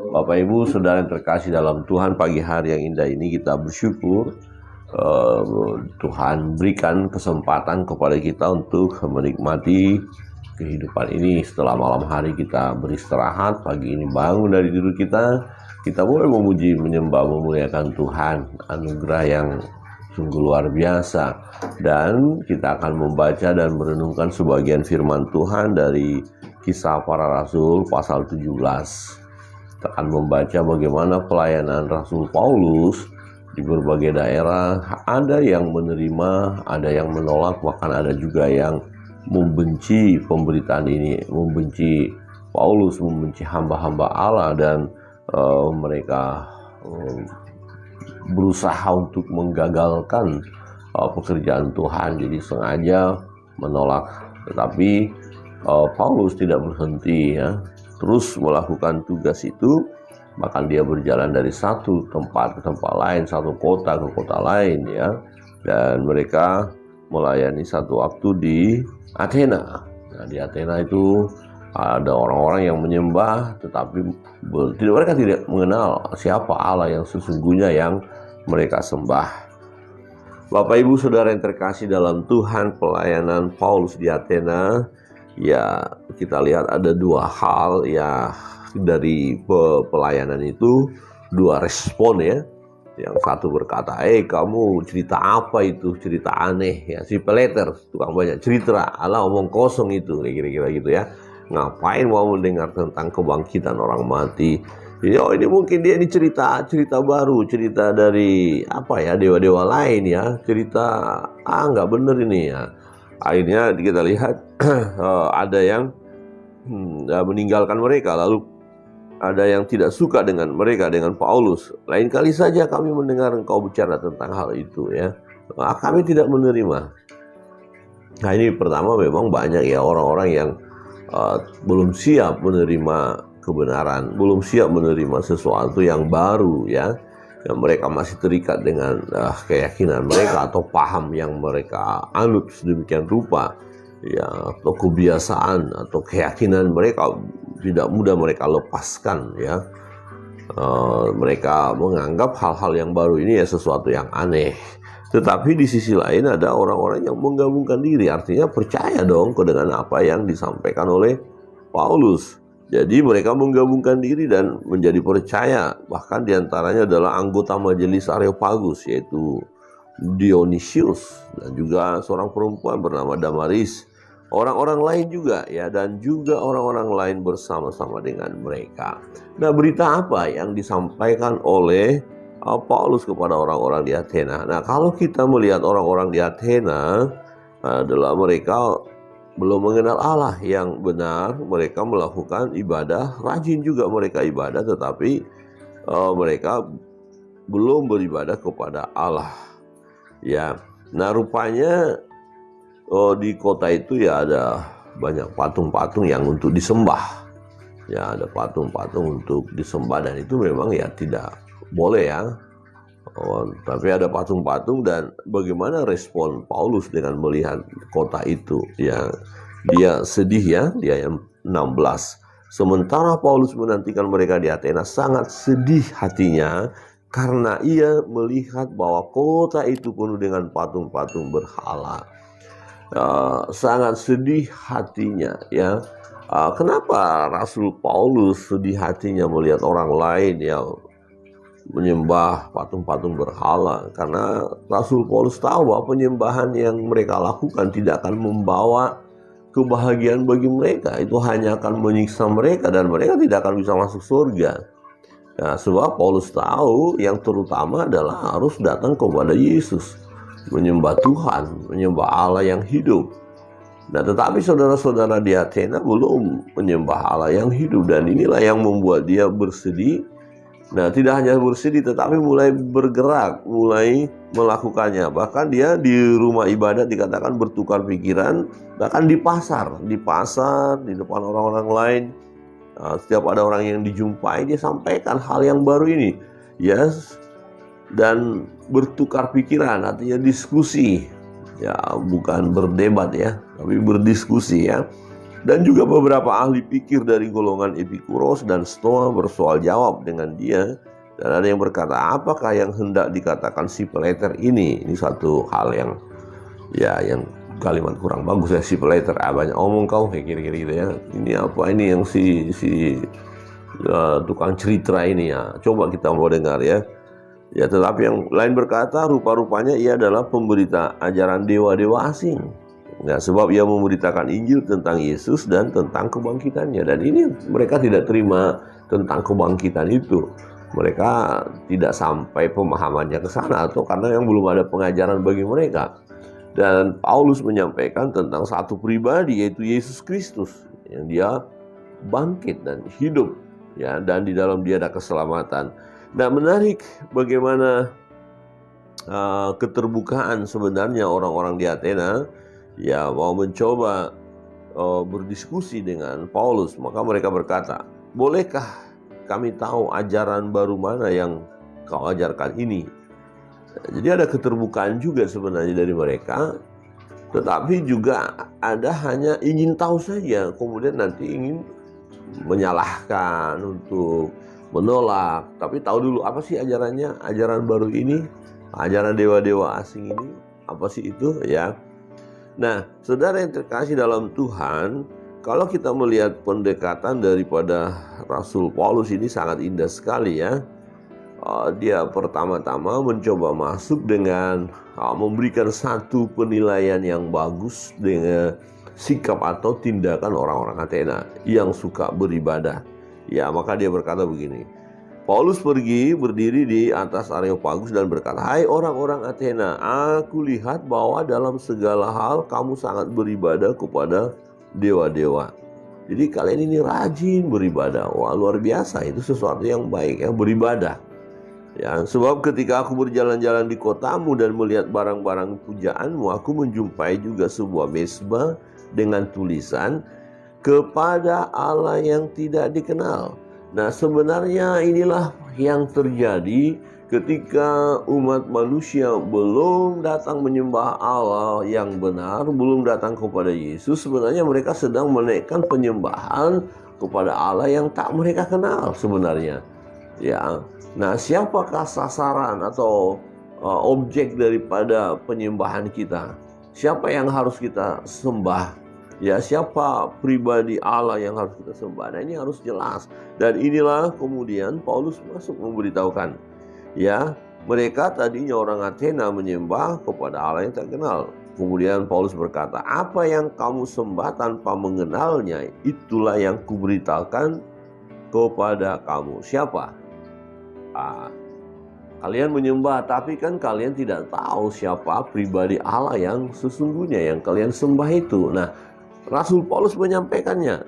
Bapak Ibu Saudara yang terkasih dalam Tuhan, pagi hari yang indah ini kita bersyukur Tuhan berikan kesempatan kepada kita untuk menikmati kehidupan ini. Setelah malam hari kita beristirahat, pagi ini bangun dari tidur kita boleh memuji, menyembah, memuliakan Tuhan. Anugerah yang sungguh luar biasa. Dan kita akan membaca dan merenungkan sebagian firman Tuhan dari Kisah Para Rasul pasal 17. Kita akan membaca bagaimana pelayanan Rasul Paulus di berbagai daerah. Ada yang menerima, ada yang menolak, bahkan ada juga yang membenci pemberitaan ini, membenci Paulus, membenci hamba-hamba Allah, dan mereka berusaha untuk menggagalkan pekerjaan Tuhan, jadi sengaja menolak. Tetapi Paulus tidak berhenti, ya, terus melakukan tugas itu. Bahkan dia berjalan dari satu tempat ke tempat lain, satu kota ke kota lain, ya. Dan mereka melayani satu waktu di Athena. Nah, di Athena itu ada orang-orang yang menyembah, tetapi mereka tidak mengenal siapa Allah yang sesungguhnya yang mereka sembah. Bapak Ibu Saudara yang terkasih dalam Tuhan, pelayanan Paulus di Athena, ya, kita lihat ada dua hal, ya, dari pelayanan itu, dua respon, ya. Yang satu berkata, kamu cerita apa itu, cerita aneh, ya, si Peleter, tukang banyak cerita, Allah omong kosong itu, kira-kira gitu, ya. Ngapain mau mendengar tentang kebangkitan orang mati? Jadi, ini mungkin dia ini cerita baru, cerita dari apa ya, dewa-dewa lain, ya, cerita nggak bener ini, ya. Akhirnya kita lihat ada yang meninggalkan mereka, lalu ada yang tidak suka dengan mereka, dengan Paulus. Lain kali saja kami mendengar engkau bicara tentang hal itu, ya. Kami tidak menerima. Nah, ini pertama memang banyak, ya, orang-orang yang belum siap menerima kebenaran, belum siap menerima sesuatu yang baru, ya. Yang mereka masih terikat dengan keyakinan mereka atau paham yang mereka anut sedemikian rupa, ya, atau kebiasaan atau keyakinan mereka tidak mudah mereka lepaskan, ya. Mereka menganggap hal-hal yang baru ini ya sesuatu yang aneh. Tetapi di sisi lain ada orang-orang yang menggabungkan diri, artinya percaya dong dengan apa yang disampaikan oleh Paulus. Jadi mereka menggabungkan diri dan menjadi percaya. Bahkan diantaranya adalah anggota majelis Areopagus, yaitu Dionysius, dan juga seorang perempuan bernama Damaris. Orang-orang lain juga, ya, dan juga orang-orang lain bersama-sama dengan mereka. Nah, berita apa yang disampaikan oleh Paulus kepada orang-orang di Athena? Nah, kalau kita melihat orang-orang di Athena adalah mereka belum mengenal Allah yang benar. Mereka melakukan ibadah, rajin juga mereka ibadah, tetapi mereka belum beribadah kepada Allah, ya. Nah, rupanya di kota itu, ya, ada banyak patung-patung yang untuk disembah, ya, ada patung-patung untuk disembah, dan itu memang, ya, tidak boleh, ya. Tapi ada patung-patung, dan bagaimana respon Paulus dengan melihat kota itu, ya, dia sedih, ya, di ayat 16. Sementara Paulus menantikan mereka di Athena, sangat sedih hatinya karena ia melihat bahwa kota itu penuh dengan patung-patung berhala. Sangat sedih hatinya, ya. Kenapa Rasul Paulus sedih hatinya melihat orang lain yang menyembah patung-patung berhala? Karena Rasul Paulus tahu bahwa penyembahan yang mereka lakukan tidak akan membawa kebahagiaan bagi mereka. Itu hanya akan menyiksa mereka, dan mereka tidak akan bisa masuk surga. Nah, sebab Paulus tahu yang terutama adalah harus datang kepada Yesus, menyembah Tuhan, menyembah Allah yang hidup. Nah, tetapi saudara-saudara di Athena belum menyembah Allah yang hidup, dan inilah yang membuat dia bersedih. Nah, tidak hanya bersedih, tetapi mulai bergerak, mulai melakukannya. Bahkan dia di rumah ibadat dikatakan bertukar pikiran, bahkan di pasar, di depan orang-orang lain. Setiap ada orang yang dijumpai, dia sampaikan hal yang baru ini, yes. Dan bertukar pikiran, artinya diskusi, ya, bukan berdebat, ya, tapi berdiskusi, ya. Dan juga beberapa ahli pikir dari golongan Epikuros dan Stoa bersoal jawab dengan dia. Dan ada yang berkata, apakah yang hendak dikatakan si Peleter ini? Ini satu hal yang kalimat kurang bagus ya, si Peleter. Banyak omong kau, kira-kira gitu ya. Ini apa ini yang si tukang cerita ini ya. Coba kita mau dengar ya. Ya, tetapi yang lain berkata, rupa-rupanya ia adalah pemberita ajaran dewa-dewa asing. Nah, sebab ia memberitakan Injil tentang Yesus dan tentang kebangkitannya. Dan ini mereka tidak terima tentang kebangkitan itu. Mereka tidak sampai pemahamannya ke sana, atau karena yang belum ada pengajaran bagi mereka. Dan Paulus menyampaikan tentang satu pribadi, yaitu Yesus Kristus, yang dia bangkit dan hidup, ya, dan di dalam dia ada keselamatan. Nah, menarik bagaimana keterbukaan sebenarnya orang-orang di Athena ya mau mencoba berdiskusi dengan Paulus. Maka mereka berkata, bolehkah kami tahu ajaran baru mana yang kau ajarkan ini? Jadi ada keterbukaan juga sebenarnya dari mereka, tetapi juga ada hanya ingin tahu saja, kemudian nanti ingin menyalahkan, untuk menolak. Tapi tahu dulu apa sih ajarannya, ajaran baru ini, ajaran dewa-dewa asing ini, apa sih itu ya. Nah, saudara yang terkasih dalam Tuhan, kalau kita melihat pendekatan daripada Rasul Paulus ini sangat indah sekali ya. Dia pertama-tama mencoba masuk dengan memberikan satu penilaian yang bagus dengan sikap atau tindakan orang-orang Athena yang suka beribadah. Ya, maka dia berkata begini. Paulus pergi berdiri di atas Areopagus dan berkata, hai orang-orang Athena, aku lihat bahwa dalam segala hal kamu sangat beribadah kepada dewa-dewa. Jadi kalian ini rajin beribadah. Wah, luar biasa, itu sesuatu yang baik ya, beribadah. Ya, sebab ketika aku berjalan-jalan di kotamu dan melihat barang-barang pujaanmu, aku menjumpai juga sebuah mesbah dengan tulisan kepada Allah yang tidak dikenal. Nah, sebenarnya inilah yang terjadi ketika umat manusia belum datang menyembah Allah yang benar, belum datang kepada Yesus. Sebenarnya mereka sedang menaikkan penyembahan kepada Allah yang tak mereka kenal sebenarnya. Ya, nah, siapakah sasaran atau objek daripada penyembahan kita? Siapa yang harus kita sembah? Ya, siapa pribadi Allah yang harus kita sembah? Nah, ini harus jelas. Dan inilah kemudian Paulus masuk memberitahukan. Ya, mereka tadinya orang Athena menyembah kepada Allah yang tak kenal. Kemudian Paulus berkata, apa yang kamu sembah tanpa mengenalnya, itulah yang kuberitakan kepada kamu. Siapa? Kalian menyembah, tapi kan kalian tidak tahu siapa pribadi Allah yang sesungguhnya yang kalian sembah itu. Nah, Rasul Paulus menyampaikannya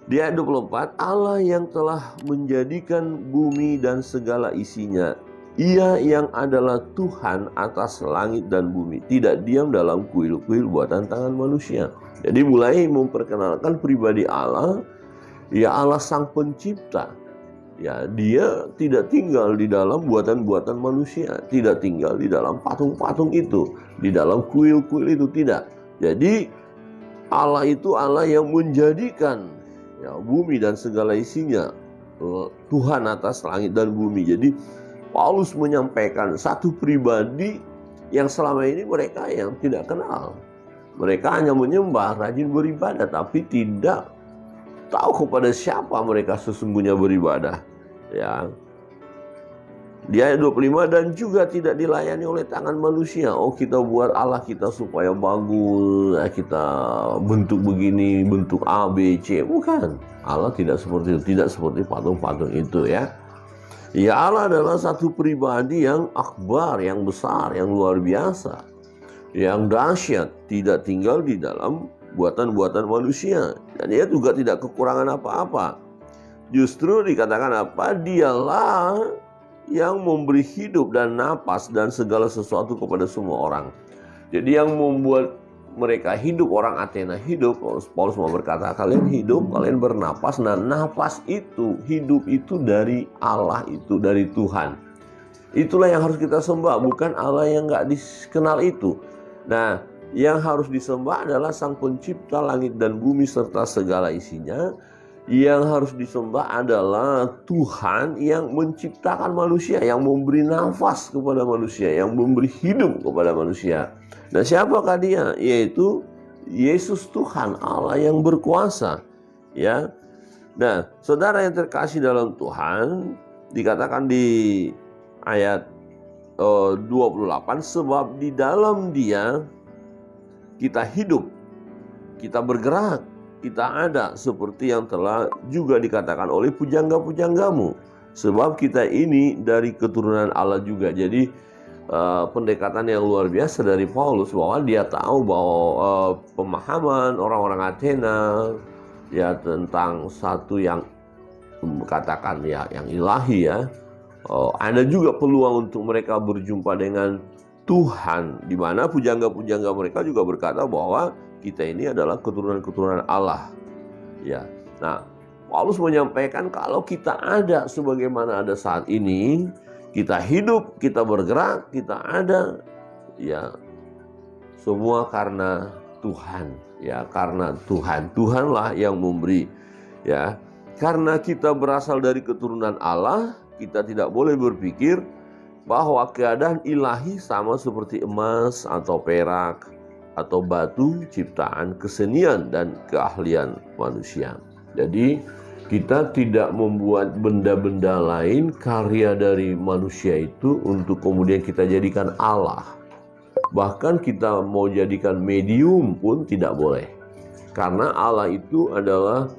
di ayat 24, Allah yang telah menjadikan bumi dan segala isinya, Ia yang adalah Tuhan atas langit dan bumi, tidak diam dalam kuil-kuil buatan tangan manusia. Jadi mulai memperkenalkan pribadi Allah, ya Allah sang pencipta. Ya, dia tidak tinggal di dalam buatan-buatan manusia, tidak tinggal di dalam patung-patung itu, di dalam kuil-kuil itu, tidak. Jadi Allah itu Allah yang menjadikan ya, bumi dan segala isinya, Tuhan atas langit dan bumi. Jadi Paulus menyampaikan satu pribadi yang selama ini mereka yang tidak kenal. Mereka hanya menyembah, rajin beribadah, tapi tidak tahu kepada siapa mereka sesungguhnya beribadah. Ya. Di ayat 25, dan juga tidak dilayani oleh tangan manusia. Oh, kita buat Allah kita supaya bagus, kita bentuk begini, bentuk A, B, C. Bukan. Allah tidak seperti itu, tidak seperti patung-patung itu ya. Ya, Allah adalah satu pribadi yang akbar, yang besar, yang luar biasa, yang dahsyat, tidak tinggal di dalam buatan-buatan manusia. Dan dia juga tidak kekurangan apa-apa. Justru dikatakan apa? Dialah yang memberi hidup dan napas dan segala sesuatu kepada semua orang. Jadi yang membuat mereka hidup, orang Athena hidup, Paulus mau berkata, kalian hidup, kalian bernapas. Nah, napas itu, hidup itu dari Allah, itu dari Tuhan. Itulah yang harus kita sembah, bukan Allah yang gak dikenal itu. Nah, Yang harus disembah adalah Sang Pencipta langit dan bumi serta segala isinya. Yang harus disembah adalah Tuhan yang menciptakan manusia, yang memberi nafas kepada manusia, yang memberi hidup kepada manusia. Nah, siapakah dia? Yaitu Yesus Tuhan, Allah yang berkuasa. Ya. Nah, saudara yang terkasih dalam Tuhan, dikatakan di ayat 28, sebab di dalam Dia kita hidup, kita bergerak, kita ada, seperti yang telah juga dikatakan oleh pujangga-pujanggamu. Sebab kita ini dari keturunan Allah juga. Jadi pendekatan yang luar biasa dari Paulus, bahwa dia tahu bahwa pemahaman orang-orang Athena ya tentang satu yang katakan ya yang ilahi ya. Ada juga peluang untuk mereka berjumpa dengan Tuhan, di mana pujangga-pujangga mereka juga berkata bahwa kita ini adalah keturunan-keturunan Allah. Ya. Nah, Paulus menyampaikan kalau kita ada sebagaimana ada saat ini, kita hidup, kita bergerak, kita ada, ya semua karena Tuhan, ya karena Tuhan. Tuhanlah yang memberi, ya. Karena kita berasal dari keturunan Allah, kita tidak boleh berpikir bahwa keadaan ilahi sama seperti emas atau perak atau batu ciptaan kesenian dan keahlian manusia. Jadi kita tidak membuat benda-benda lain karya dari manusia itu untuk kemudian kita jadikan Allah. Bahkan kita mau jadikan medium pun tidak boleh. Karena Allah itu adalah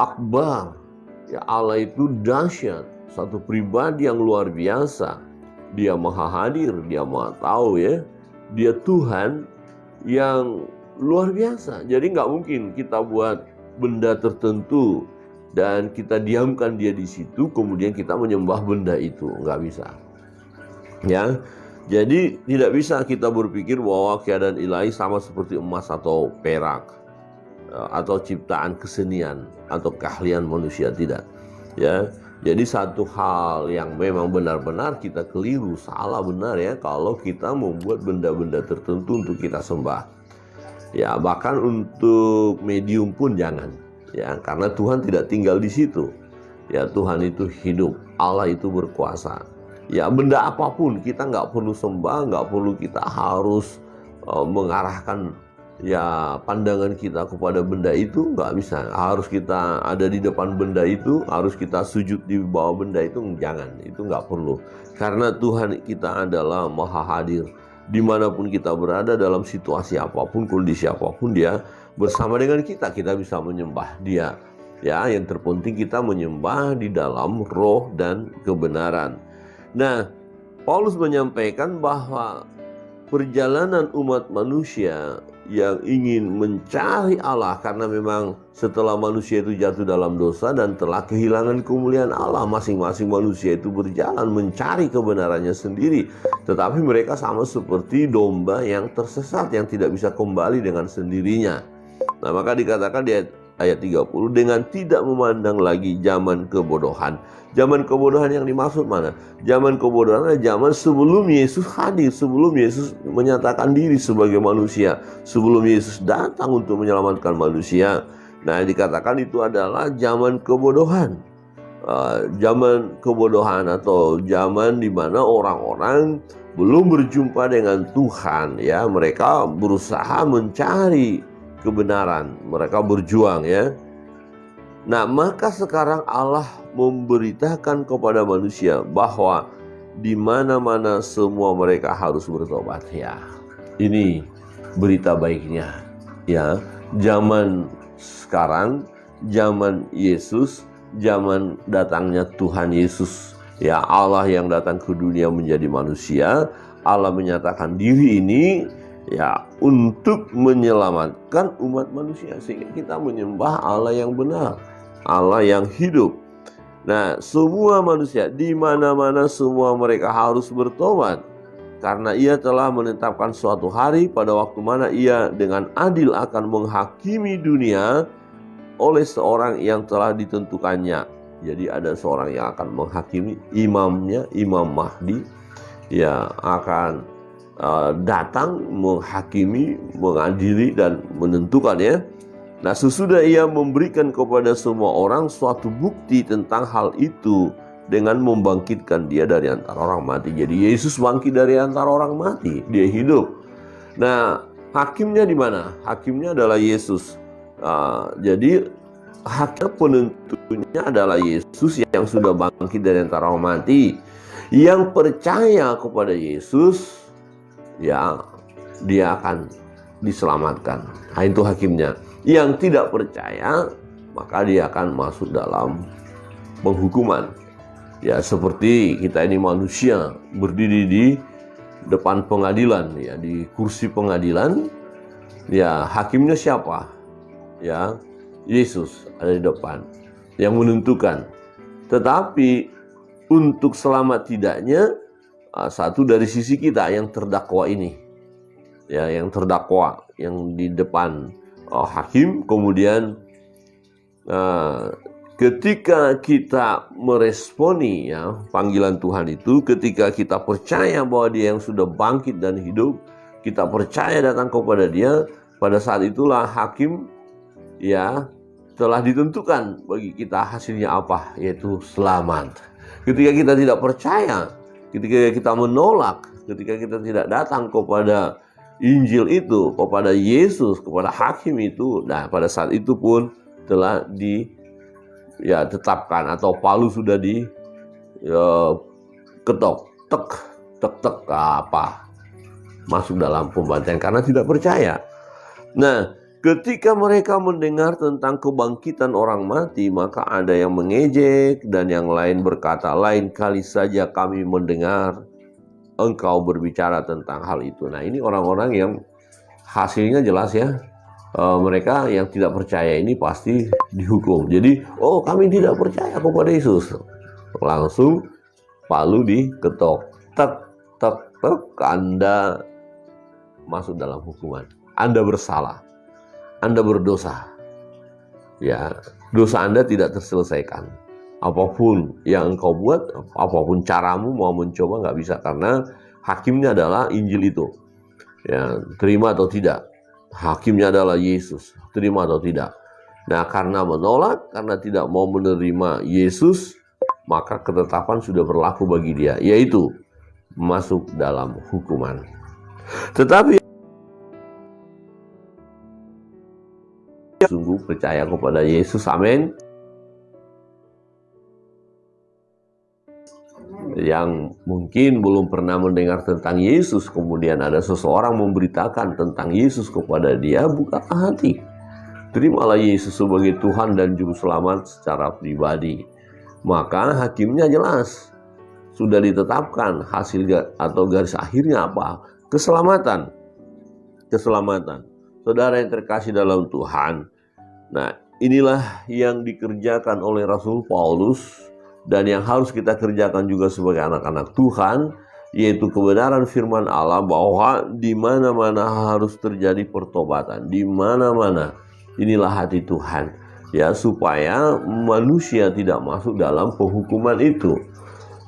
akbar. Ya, Allah itu dahsyat, satu pribadi yang luar biasa. Dia maha hadir, dia maha tahu ya. Dia Tuhan yang luar biasa. Jadi nggak mungkin kita buat benda tertentu dan kita diamkan dia di situ, kemudian kita menyembah benda itu, nggak bisa. Ya, jadi tidak bisa kita berpikir bahwa keadaan ilahi sama seperti emas atau perak atau ciptaan kesenian atau keahlian manusia, tidak. Ya, jadi satu hal yang memang benar-benar kita keliru, salah benar ya, kalau kita membuat benda-benda tertentu untuk kita sembah. Ya, bahkan untuk medium pun jangan. Ya, karena Tuhan tidak tinggal di situ. Ya, Tuhan itu hidup, Allah itu berkuasa. Ya, benda apapun kita nggak perlu sembah, nggak perlu kita harus mengarahkan ya pandangan kita kepada benda itu, nggak bisa. Harus kita ada di depan benda itu, harus kita sujud di bawah benda itu, jangan. Itu nggak perlu. Karena Tuhan kita adalah maha hadir. Dimanapun kita berada, dalam situasi apapun, kondisi apapun, Dia bersama dengan kita. Kita bisa menyembah Dia. Ya, yang terpenting kita menyembah di dalam roh dan kebenaran. Nah, Paulus menyampaikan bahwa perjalanan umat manusia yang ingin mencari Allah, karena memang setelah manusia itu jatuh dalam dosa dan telah kehilangan kemuliaan Allah, masing-masing manusia itu berjalan mencari kebenarannya sendiri. Tetapi mereka sama seperti domba yang tersesat, yang tidak bisa kembali dengan sendirinya. Nah, maka dikatakan di ayat 30, dengan tidak memandang lagi zaman kebodohan. Zaman kebodohan yang dimaksud mana? Zaman kebodohan adalah zaman sebelum Yesus hadir, sebelum Yesus menyatakan diri sebagai manusia, sebelum Yesus datang untuk menyelamatkan manusia. Nah, dikatakan itu adalah zaman kebodohan. Zaman kebodohan atau zaman di mana orang-orang belum berjumpa dengan Tuhan, ya. Mereka berusaha mencari kebenaran, mereka berjuang, ya. Nah, maka sekarang Allah memberitakan kepada manusia bahwa di mana-mana semua mereka harus bertobat, ya. Ini berita baiknya, ya. Zaman sekarang, zaman Yesus, zaman datangnya Tuhan Yesus, ya, Allah yang datang ke dunia menjadi manusia. Allah menyatakan diri ini, ya, untuk menyelamatkan umat manusia, sehingga kita menyembah Allah yang benar, Allah yang hidup. Nah, semua manusia di mana-mana semua mereka harus bertobat, karena Ia telah menetapkan suatu hari pada waktu mana Ia dengan adil akan menghakimi dunia oleh seorang yang telah ditentukannya. Jadi ada seorang yang akan menghakimi, imamnya, Imam Mahdi, ya, akan datang menghakimi, mengadili dan menentukan ya. Nah, sesudah ia memberikan kepada semua orang suatu bukti tentang hal itu dengan membangkitkan dia dari antara orang mati. Jadi Yesus bangkit dari antara orang mati, dia hidup. Nah, hakimnya di mana? Hakimnya adalah Yesus. Jadi hakim penentunya adalah Yesus yang sudah bangkit dari antara orang mati. Yang percaya kepada Yesus, ya dia akan diselamatkan. Nah, itu hakimnya. Yang tidak percaya, maka dia akan masuk dalam penghukuman. Ya, seperti kita ini manusia berdiri di depan pengadilan, ya, di kursi pengadilan. Ya, hakimnya siapa? Ya, Yesus ada di depan yang menentukan. Tetapi untuk selamat tidaknya, satu dari sisi kita yang terdakwa ini, ya, yang terdakwa yang di depan hakim, kemudian ketika kita meresponi ya panggilan Tuhan itu, ketika kita percaya bahwa dia yang sudah bangkit dan hidup, kita percaya datang kepada dia, pada saat itulah hakim ya telah ditentukan bagi kita hasilnya apa, yaitu selamat. Ketika kita tidak percaya, ketika kita menolak, ketika kita tidak datang kepada Injil itu, kepada Yesus, kepada hakim itu, nah pada saat itu pun telah ditetapkan atau palu sudah diketok, tek apa masuk dalam pembantaian karena tidak percaya. Nah, ketika mereka mendengar tentang kebangkitan orang mati, maka ada yang mengejek dan yang lain berkata, lain kali saja kami mendengar engkau berbicara tentang hal itu. Nah, ini orang-orang yang hasilnya jelas ya. Mereka yang tidak percaya ini pasti dihukum. Jadi, kami tidak percaya kepada Yesus. Langsung palu diketok. Tek, Anda masuk dalam hukuman. Anda bersalah. Anda berdosa. Ya, dosa Anda tidak terselesaikan. Apapun yang engkau buat, apapun caramu mau mencoba nggak bisa, karena hakimnya adalah Injil itu. Ya, terima atau tidak. Hakimnya adalah Yesus, terima atau tidak. Nah, karena menolak, karena tidak mau menerima Yesus, maka ketetapan sudah berlaku bagi dia, yaitu masuk dalam hukuman. Tetapi sungguh percaya kepada Yesus, amin, yang mungkin belum pernah mendengar tentang Yesus, kemudian ada seseorang memberitakan tentang Yesus kepada dia, bukalah hati. Terimalah Yesus sebagai Tuhan dan Juru Selamat secara pribadi. Maka hakimnya jelas. Sudah ditetapkan hasil atau garis akhirnya apa? Keselamatan. Keselamatan. Saudara yang terkasih dalam Tuhan. Nah, inilah yang dikerjakan oleh Rasul Paulus. Dan yang harus kita kerjakan juga sebagai anak-anak Tuhan, yaitu kebenaran firman Allah bahwa di mana-mana harus terjadi pertobatan, di mana-mana. Inilah hati Tuhan, ya, supaya manusia tidak masuk dalam penghukuman itu.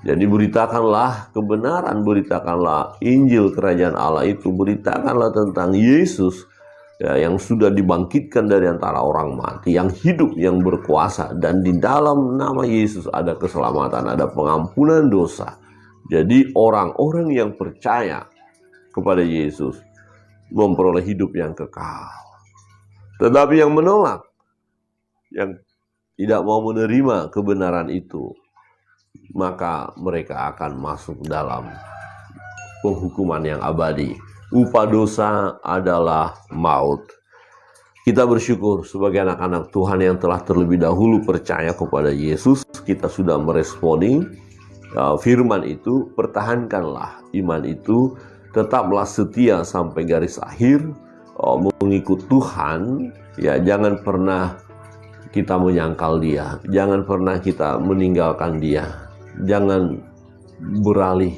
Jadi beritakanlah kebenaran, beritakanlah Injil kerajaan Allah itu, beritakanlah tentang Yesus, ya, yang sudah dibangkitkan dari antara orang mati, yang hidup, yang berkuasa, dan di dalam nama Yesus ada keselamatan, ada pengampunan dosa. Jadi orang-orang yang percaya kepada Yesus memperoleh hidup yang kekal. Tetapi yang menolak, yang tidak mau menerima kebenaran itu, maka mereka akan masuk dalam penghukuman yang abadi. Upah dosa adalah maut. Kita bersyukur sebagai anak-anak Tuhan yang telah terlebih dahulu percaya kepada Yesus. Kita sudah meresponi firman itu. Pertahankanlah iman itu. Tetaplah setia sampai garis akhir. Mengikut Tuhan. Ya, jangan pernah kita menyangkal dia. Jangan pernah kita meninggalkan dia. Jangan beralih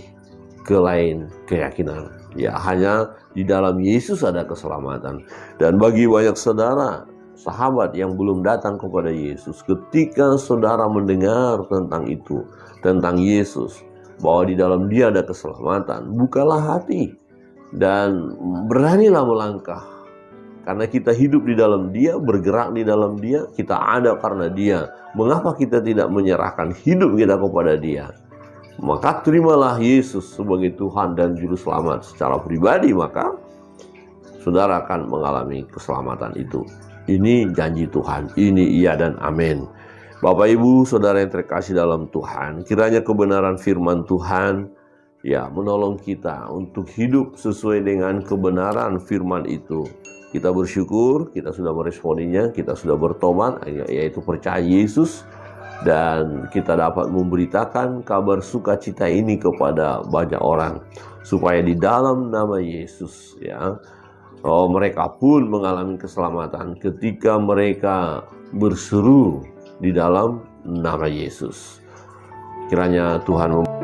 ke lain keyakinan. Ya, hanya di dalam Yesus ada keselamatan. Dan bagi banyak saudara, sahabat yang belum datang kepada Yesus, ketika saudara mendengar tentang itu, tentang Yesus, bahwa di dalam dia ada keselamatan, bukalah hati. dan beranilah melangkah. Karena kita hidup di dalam Dia, bergerak di dalam Dia, kita ada karena Dia. Mengapa kita tidak menyerahkan hidup kita kepada Dia? Maka terimalah Yesus sebagai Tuhan dan Juru Selamat secara pribadi, maka saudara akan mengalami keselamatan itu. Ini janji Tuhan, ini iya dan amin. Bapak Ibu saudara yang terkasih dalam Tuhan, kiranya kebenaran firman Tuhan menolong kita untuk hidup sesuai dengan kebenaran firman itu. Kita bersyukur, kita sudah meresponinya, kita sudah bertobat, yaitu percaya Yesus, dan kita dapat memberitakan kabar sukacita ini kepada banyak orang, supaya di dalam nama Yesus mereka pun mengalami keselamatan ketika mereka berseru di dalam nama Yesus. Kiranya Tuhan